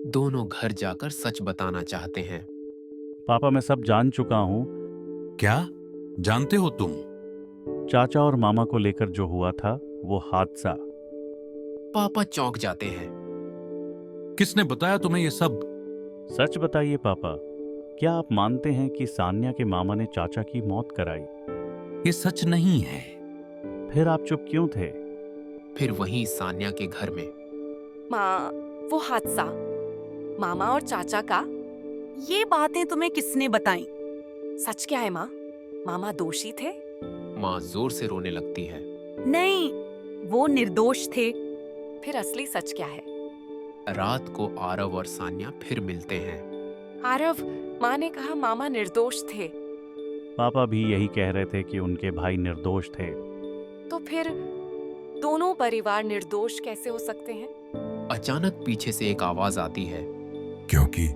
दोनों घर जाकर सच बताना चाहते हैं। पापा, मैं सब जान चुका हूँ। क्या जानते हो तुम? चाचा और मामा को लेकर जो हुआ था वो हादसा। पापा चौंक जाते हैं। किसने बताया तुम्हें ये सब? सच बताइए पापा, क्या आप मानते हैं कि सान्या के मामा ने चाचा की मौत कराई? ये सच नहीं है। फिर आप चुप क्यों थे? फिर वहीं सान्या के घर में माँ, वो हादसा, मामा और चाचा का, ये बातें तुम्हें किसने बताई? सच क्या है माँ? मामा दोषी थे? माँ जोर से रोने लगती है। नहीं, वो निर्दोष थे। फिर असली सच क्या है? रात को आरव और सान्या फिर मिलते हैं। आरव, माँ ने कहा मामा निर्दोष थे। पापा भी यही कह रहे थे कि उनके भाई निर्दोष थे। तो फिर दोनों परिवार निर्दोष कैसे हो सकते हैं? अचानक पीछे से एक आवाज आती है। क्योंकि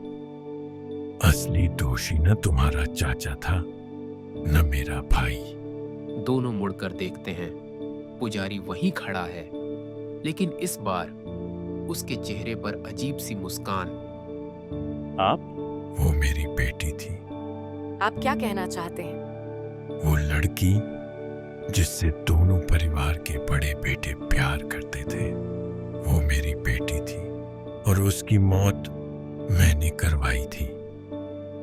असली दोषी न तुम्हारा चाचा था न मेरा भाई। दोनों मुड़कर देखते हैं। पुजारी वहीं खड़ा है, लेकिन इस बार उसके चेहरे पर अजीब सी मुस्कान। आप? वो मेरी बेटी थी। आप क्या कहना चाहते हैं? वो लड़की जिससे दोनों परिवार के बड़े बेटे प्यार करते थे, वो मेरी बेटी थी और उसकी मौत मैंने करवाई थी।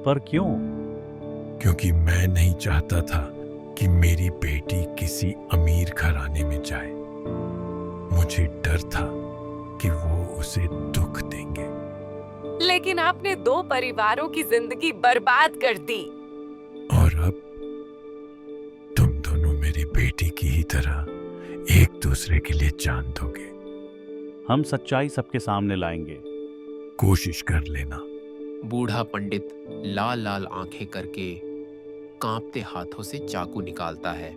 पर क्यों? क्योंकि मैं नहीं चाहता था कि मेरी बेटी किसी अमीर घराने में जाए। मुझे डर था कि वो उसे दुख देंगे। लेकिन आपने दो परिवारों की जिंदगी बर्बाद कर दी। और अब तुम दोनों मेरी बेटी की ही तरह एक दूसरे के लिए जान दोगे। हम सच्चाई सबके सामने लाएंगे। कोशिश कर लेना। बूढ़ा पंडित लाल लाल आंखें करके कांपते हाथों से चाकू निकालता है।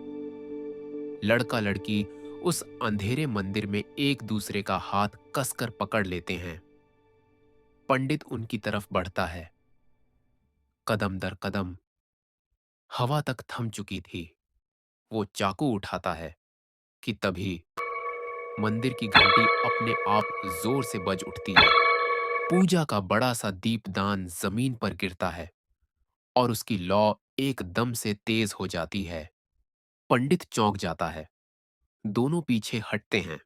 लड़का लड़की उस अंधेरे मंदिर में एक दूसरे का हाथ कसकर पकड़ लेते हैं। पंडित उनकी तरफ बढ़ता है। कदम दर कदम हवा तक थम चुकी थी। वो चाकू उठाता है कि तभी मंदिर की घंटी अपने आप जोर से बज उठती है। पूजा का बड़ा सा दीपदान जमीन पर गिरता है और उसकी लौ एकदम से तेज हो जाती है। पंडित चौंक जाता है। दोनों पीछे हटते हैं।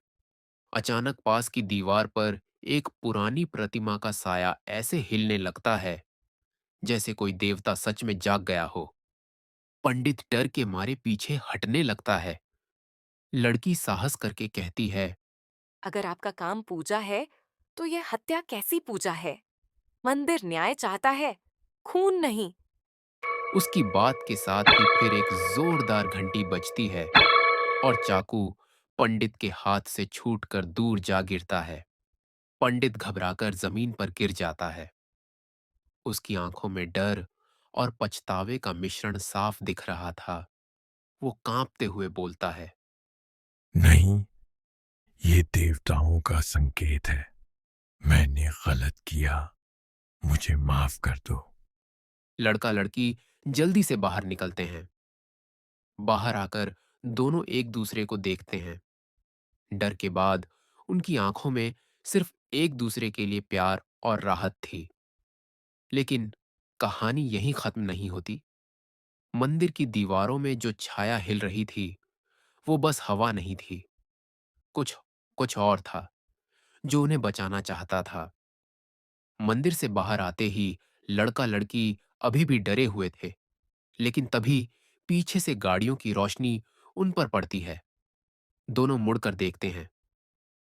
अचानक पास की दीवार पर एक पुरानी प्रतिमा का साया ऐसे हिलने लगता है जैसे कोई देवता सच में जाग गया हो। पंडित डर के मारे पीछे हटने लगता है। लड़की साहस करके कहती है, अगर आपका काम पूजा है, तो यह हत्या कैसी पूजा है? मंदिर न्याय चाहता है, खून नहीं। उसकी बात के साथ ही फिर एक जोरदार घंटी बजती है और चाकू पंडित के हाथ से छूटकर दूर जा गिरता है। पंडित घबराकर जमीन पर गिर जाता है। उसकी आंखों में डर और पछतावे का मिश्रण साफ दिख रहा था। वो कांपते हुए बोलता है, नहीं, ये देवताओं का संकेत है। मैंने गलत किया। मुझे माफ कर दो। लड़का लड़की जल्दी से बाहर निकलते हैं। बाहर आकर दोनों एक दूसरे को देखते हैं। डर के बाद उनकी आंखों में सिर्फ एक दूसरे के लिए प्यार और राहत थी। लेकिन कहानी यहीं खत्म नहीं होती। मंदिर की दीवारों में जो छाया हिल रही थी, वो बस हवा नहीं थी। कुछ कुछ और था जो उन्हें बचाना चाहता था। मंदिर से बाहर आते ही लड़का लड़की अभी भी डरे हुए थे, लेकिन तभी पीछे से गाड़ियों की रोशनी उन पर पड़ती है। दोनों मुड़कर देखते हैं।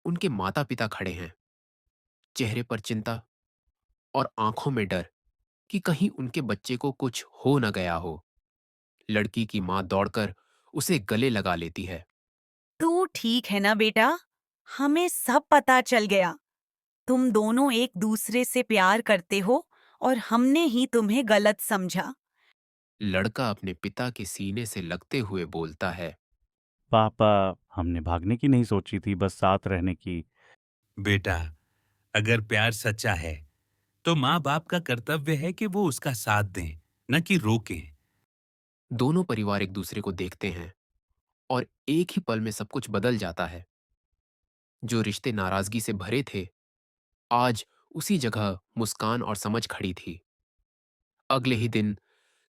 उनके माता पिता खड़े हैं, चेहरे पर चिंता और आंखों में डर कि कहीं उनके बच्चे को कुछ हो न गया हो। लड़की की मां दौड़कर उसे गले लगा लेती है। तू ठीक है ना बेटा? हमें सब पता चल गया। तुम दोनों एक दूसरे से प्यार करते हो और हमने ही तुम्हें गलत समझा। लड़का अपने पिता के सीने से लगते हुए बोलता है, पापा, हमने भागने की नहीं सोची थी, बस साथ रहने की। बेटा, अगर प्यार सच्चा है तो माँ बाप का कर्तव्य है कि वो उसका साथ दें, न कि रोकें। दोनों परिवार एक दूसरे को देखते हैं और एक ही पल में सब कुछ बदल जाता है। जो रिश्ते नाराजगी से भरे थे, आज उसी जगह मुस्कान और समझ खड़ी थी। अगले ही दिन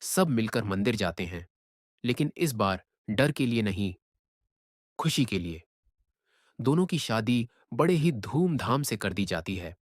सब मिलकर मंदिर जाते हैं, लेकिन इस बार डर के लिए नहीं, खुशी के लिए। दोनों की शादी बड़े ही धूमधाम से कर दी जाती है।